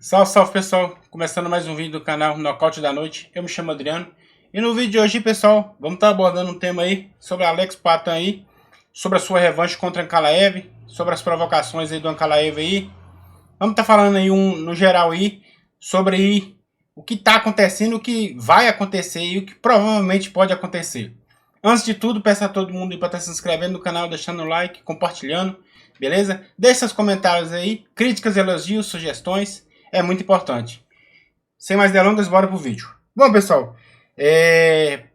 Salve, salve pessoal, começando mais um vídeo do canal Nocaute da Noite. Eu me chamo Adriano e no vídeo de hoje, pessoal, vamos estar abordando um tema aí sobre Alex Poatan aí, sobre a sua revanche contra Ankalaev, sobre as provocações aí do Ankalaev aí. Vamos estar falando aí no geral aí sobre aí, o que está acontecendo, o que vai acontecer e o que provavelmente pode acontecer. Antes de tudo, peço a todo mundo para estar se inscrevendo no canal, deixando o like, compartilhando, beleza? Deixe seus comentários aí, críticas, elogios, sugestões. É muito importante. Sem mais delongas, bora pro vídeo. Bom, pessoal,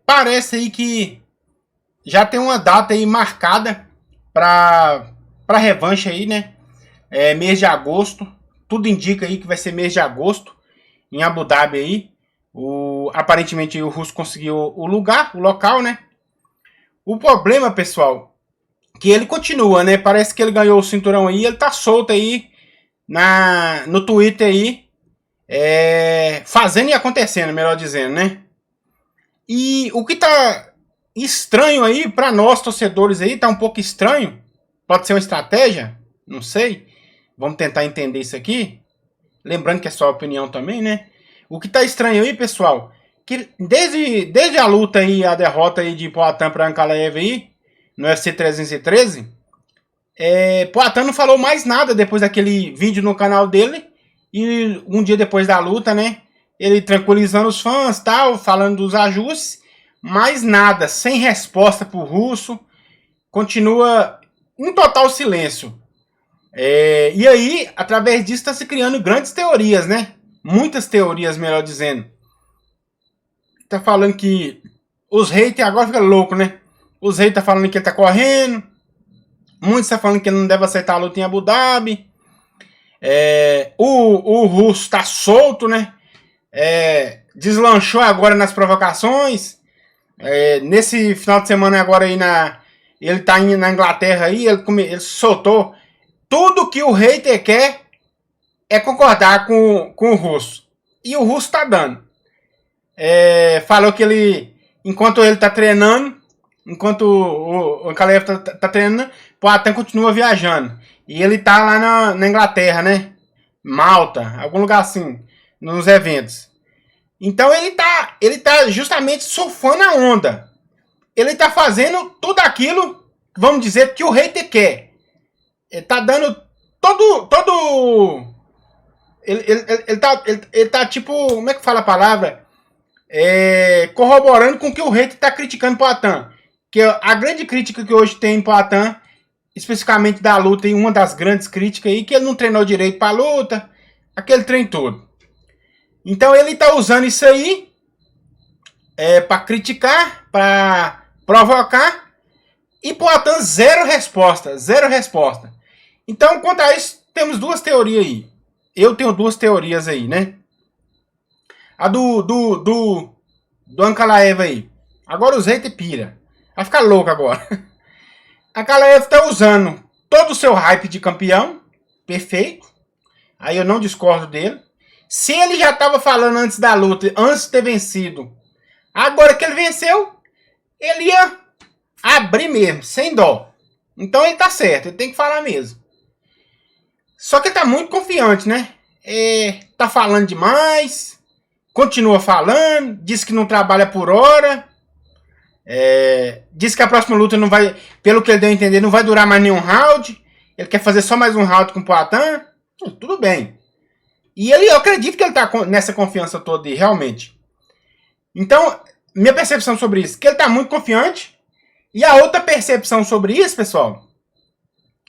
parece aí que já tem uma data aí marcada para revanche aí, né? Mês de agosto. Tudo indica aí que vai ser mês de agosto em Abu Dhabi aí. Aparentemente o russo conseguiu o local, né? O problema, pessoal, que ele continua, né? Parece que ele ganhou o cinturão aí, ele tá solto aí no Twitter aí, fazendo e acontecendo, melhor dizendo, né? E o que tá estranho aí para nós torcedores aí, tá um pouco estranho. Pode ser uma estratégia, não sei. Vamos tentar entender isso aqui. Lembrando que é só opinião também, né? O que tá estranho aí, pessoal, que desde a luta aí, a derrota aí de Poatan para Ankalaev aí, no UFC 313, Poatan não falou mais nada depois daquele vídeo no canal dele. E um dia depois da luta, né? Ele tranquilizando os fãs, tal, falando dos ajustes. Mais nada, sem resposta pro russo. Continua um total silêncio. E aí, através disso, está se criando grandes teorias, né? Muitas teorias, melhor dizendo. Tá falando que os haters agora ficam loucos, né? Os haters tá falando que ele tá correndo. Muitos estão falando que ele não deve aceitar a luta em Abu Dhabi. O russo tá solto, né? Deslanchou agora nas provocações. Nesse final de semana agora aí ele tá indo na Inglaterra aí, ele soltou. Tudo que o hater quer é concordar com o russo. E o russo tá dando. Falou que ele, enquanto ele tá treinando, enquanto o Ankalaev tá treinando, o Poatan continua viajando. E ele tá lá na Inglaterra, né? Malta, algum lugar assim, nos eventos. Então ele tá justamente surfando a onda. Ele tá fazendo tudo aquilo, vamos dizer, que o hater quer. Ele tá dando todo... Ele tá tipo, como é que fala a palavra? Corroborando com o que o hater tá criticando o Poatan. Que a grande crítica que hoje tem em Poatan, especificamente da luta, e uma das grandes críticas aí, que ele não treinou direito pra luta, aquele treino todo. Então ele tá usando isso aí pra criticar, pra provocar, e Poatan zero resposta. Então, quanto a isso, temos duas teorias aí. Eu tenho duas teorias aí, né? A do Ankalaev aí. Agora o Zeite pira. Vai ficar louco agora. Ankalaev tá usando todo o seu hype de campeão. Perfeito. Aí eu não discordo dele. Se ele já tava falando antes da luta, antes de ter vencido, agora que ele venceu, ele ia abrir mesmo, sem dó. Então ele tá certo, ele tem que falar mesmo. Só que ele tá muito confiante, né? Tá falando demais. Continua falando. Diz que não trabalha por hora. Diz que a próxima luta não vai, pelo que ele deu a entender, não vai durar mais nenhum round. Ele quer fazer só mais um round com o Poatan. Tudo bem. E eu acredito que ele tá nessa confiança toda aí, realmente. Então, minha percepção sobre isso, que ele tá muito confiante. E a outra percepção sobre isso, pessoal,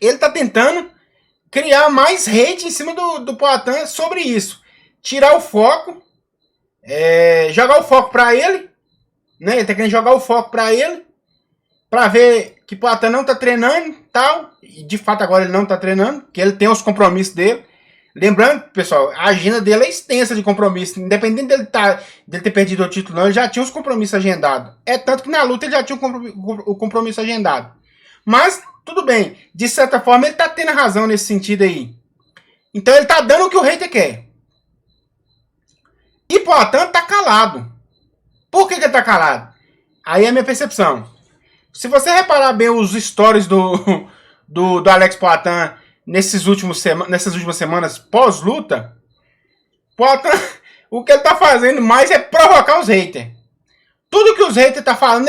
ele tá tentando criar mais hate em cima do Poatan sobre isso. Tirar o foco, jogar o foco pra ele, né? Ele tá querendo jogar o foco pra ele, pra ver que o Poatan não tá treinando e tal. E de fato agora ele não tá treinando, que ele tem os compromissos dele. Lembrando, pessoal, a agenda dele é extensa de compromisso. Independente dele ter perdido o título, não, ele já tinha os compromissos agendados. Tanto que na luta ele já tinha o compromisso agendado. Mas, tudo bem. De certa forma, ele tá tendo razão nesse sentido aí. Então ele tá dando o que o hater quer. E Poatan tá calado. Por que ele tá calado? Aí é a minha percepção. Se você reparar bem os stories do Alex Poatan nessas últimas semanas pós-luta, Poatan, o que ele tá fazendo mais é provocar os haters. Tudo que os haters tá falando,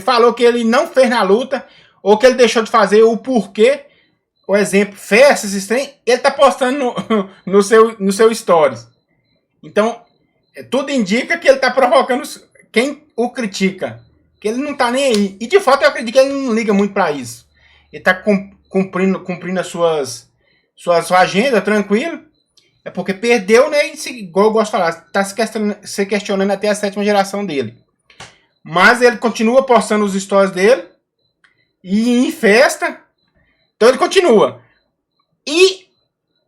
falou que ele não fez na luta, ou que ele deixou de fazer, o porquê, o exemplo, festas, esses trem, ele tá postando no seu stories. Então, tudo indica que ele tá provocando quem o critica. Que ele não tá nem aí. E de fato eu acredito que ele não liga muito pra isso. Ele tá cumprindo as sua agenda, tranquilo. É porque perdeu, né? E igual eu gosto de falar, tá se questionando até a 7ª geração dele. Mas ele continua postando os stories dele. E em festa. Então ele continua. E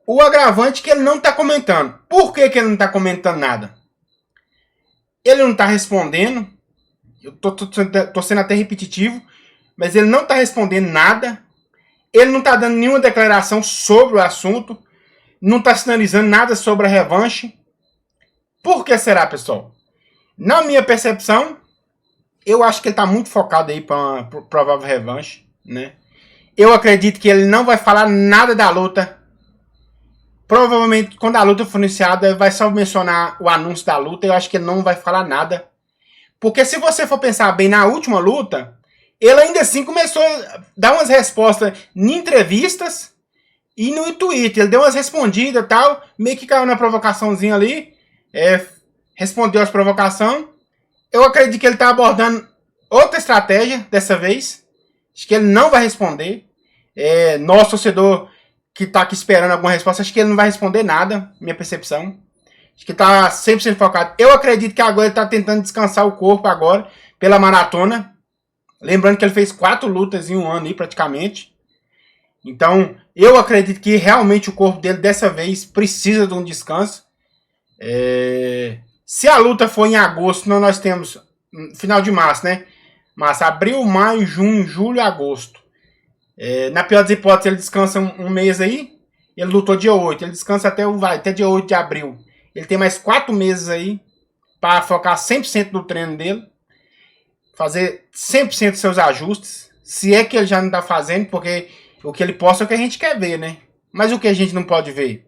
o agravante é que ele não tá comentando. Por que ele não tá comentando nada? Ele não tá respondendo. Eu tô sendo até repetitivo. Mas ele não tá respondendo nada. Ele não tá dando nenhuma declaração sobre o assunto. Não tá sinalizando nada sobre a revanche. Por que será, pessoal? Na minha percepção, eu acho que ele tá muito focado aí para uma provável revanche, né? Eu acredito que ele não vai falar nada da luta. Provavelmente, quando a luta for iniciada, vai só mencionar o anúncio da luta. Eu acho que ele não vai falar nada. Porque se você for pensar bem na última luta, ele ainda assim começou a dar umas respostas em entrevistas e no Twitter. Ele deu umas respondidas e tal, meio que caiu na provocaçãozinha ali, respondeu as provocações. Eu acredito que ele está abordando outra estratégia dessa vez. Acho que ele não vai responder. Nosso torcedor que está aqui esperando alguma resposta, acho que ele não vai responder nada, minha percepção. Acho que está 100% focado. Eu acredito que agora ele está tentando descansar o corpo agora pela maratona. Lembrando que ele fez 4 lutas em um ano aí, praticamente. Então, eu acredito que realmente o corpo dele dessa vez precisa de um descanso. Se a luta for em agosto, nós temos final de março, né? Março, abril, maio, junho, julho, agosto. Na pior das hipóteses, ele descansa um mês aí. Ele lutou dia 8. Ele descansa até dia 8 de abril. Ele tem mais 4 meses aí para focar 100% no treino dele. Fazer 100% dos seus ajustes. Se é que ele já não está fazendo, porque o que ele posta é o que a gente quer ver, né? Mas o que a gente não pode ver?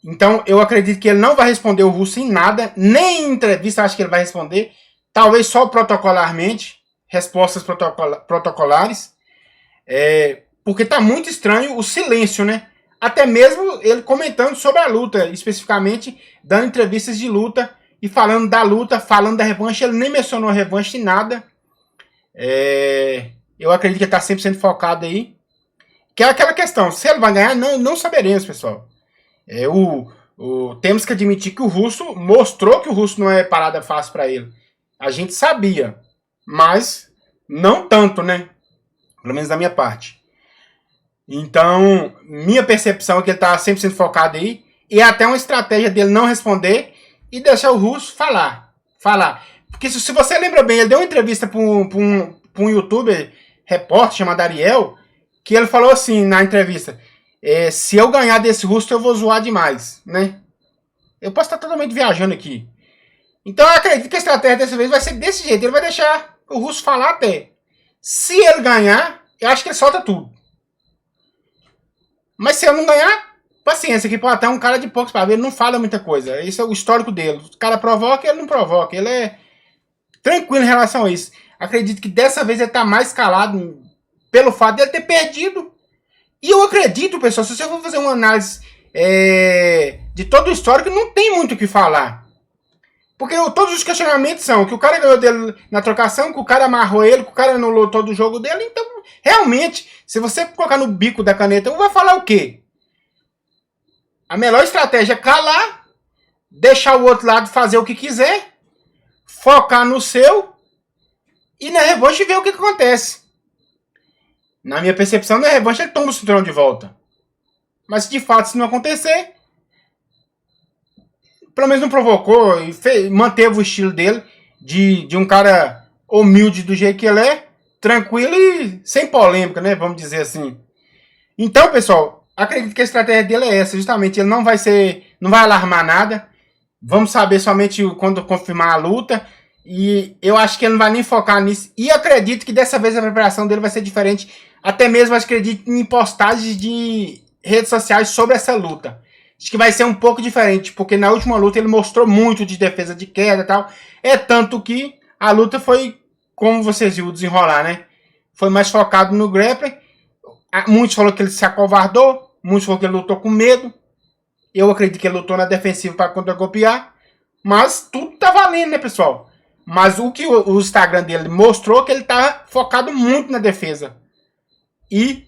Então, eu acredito que ele não vai responder o Russo em nada. Nem em entrevista acho que ele vai responder. Talvez só protocolarmente. Respostas protocolares. Porque tá muito estranho o silêncio, né? Até mesmo ele comentando sobre a luta. Especificamente, dando entrevistas de luta. E falando da luta, falando da revanche. Ele nem mencionou a revanche em nada. Eu acredito que ele tá 100% focado aí. Que é aquela questão. Se ele vai ganhar, não saberemos, pessoal. Temos que admitir que o Russo mostrou que o Russo não é parada fácil para ele. A gente sabia. Mas não tanto, né? Pelo menos da minha parte. Então, minha percepção é que ele tá 100% focado aí. E é até uma estratégia dele não responder e deixar o Russo falar. Porque se você lembra bem, ele deu uma entrevista para um youtuber, repórter chamado Ariel, que ele falou assim na entrevista: se eu ganhar desse Russo, eu vou zoar demais, né? Eu posso estar totalmente viajando aqui. Então eu acredito que a estratégia dessa vez vai ser desse jeito. Ele vai deixar o Russo falar até. Se ele ganhar, eu acho que ele solta tudo. Mas se ele não ganhar, paciência, que pode até um cara de poucos para ver, ele não fala muita coisa. Esse é o histórico dele. O cara provoca, ele não provoca. Ele é tranquilo em relação a isso. Acredito que dessa vez ele está mais calado pelo fato de ele ter perdido. E eu acredito, pessoal, se você for fazer uma análise de todo o histórico, não tem muito o que falar. Porque todos os questionamentos são que o cara ganhou dele na trocação, que o cara amarrou ele, que o cara anulou todo o jogo dele. Então, realmente, se você colocar no bico da caneta, vai falar o quê? A melhor estratégia é calar, deixar o outro lado fazer o que quiser, focar no seu e na revanche ver o que acontece. Na minha percepção, na revanche ele toma o cinturão de volta. Mas de fato, se não acontecer, pelo menos não provocou e manteve o estilo dele de um cara humilde do jeito que ele é, tranquilo e sem polêmica, né? Vamos dizer assim. Então, pessoal, acredito que a estratégia dele é essa, justamente. Ele não vai alarmar nada. Vamos saber somente quando confirmar a luta. E eu acho que ele não vai nem focar nisso. E acredito que dessa vez a preparação dele vai ser diferente. Até mesmo acredito em postagens de redes sociais sobre essa luta. Acho que vai ser um pouco diferente, porque na última luta ele mostrou muito de defesa de queda e tal. É tanto que a luta foi, como vocês viram desenrolar, né? Foi mais focado no grappling. Muitos falaram que ele se acovardou, muitos falaram que ele lutou com medo. Eu acredito que ele lutou na defensiva para contra-golpear. Mas tudo tá valendo, né, pessoal? Mas o que o Instagram dele mostrou que ele tá focado muito na defesa. E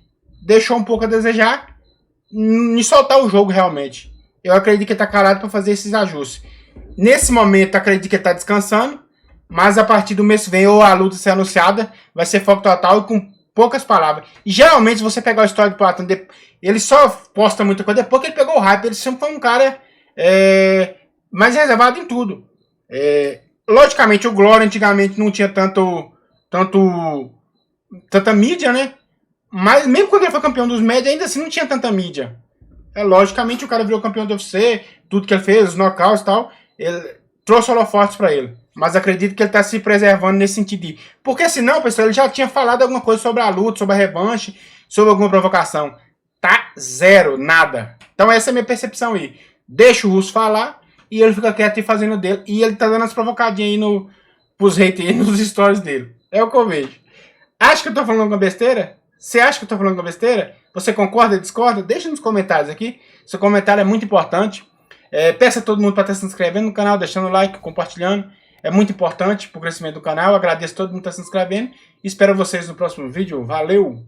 deixou um pouco a desejar em soltar o jogo realmente. Eu acredito que ele tá calado para fazer esses ajustes. Nesse momento, acredito que ele tá descansando. Mas a partir do mês que vem, ou a luta ser anunciada, vai ser foco total e com poucas palavras. E geralmente, se você pegar o histórico do Platão, ele só posta muita coisa depois que ele pegou o hype. Ele sempre foi um cara mais reservado em tudo. Logicamente, o Glória antigamente não tinha tanta mídia, né? Mas mesmo quando ele foi campeão dos médios, ainda assim não tinha tanta mídia. Logicamente, o cara virou campeão do UFC, tudo que ele fez, os knockouts e tal, ele trouxe holofotes pra ele. Mas acredito que ele tá se preservando nesse sentido. Porque senão, pessoal, ele já tinha falado alguma coisa sobre a luta, sobre a revanche, sobre alguma provocação. Tá zero, nada. Então essa é a minha percepção aí. Deixa o Russo falar e ele fica quieto e fazendo dele. E ele tá dando as provocadinhas aí pros haters aí nos stories dele. É o que eu vejo. Acha que eu tô falando alguma besteira? Você acha que eu tô falando alguma besteira? Você concorda, discorda? Deixa nos comentários aqui. Seu comentário é muito importante. Peço a todo mundo para estar se inscrevendo no canal, deixando o like, compartilhando. É muito importante para o crescimento do canal. Agradeço a todo mundo que está se inscrevendo. Espero vocês no próximo vídeo. Valeu!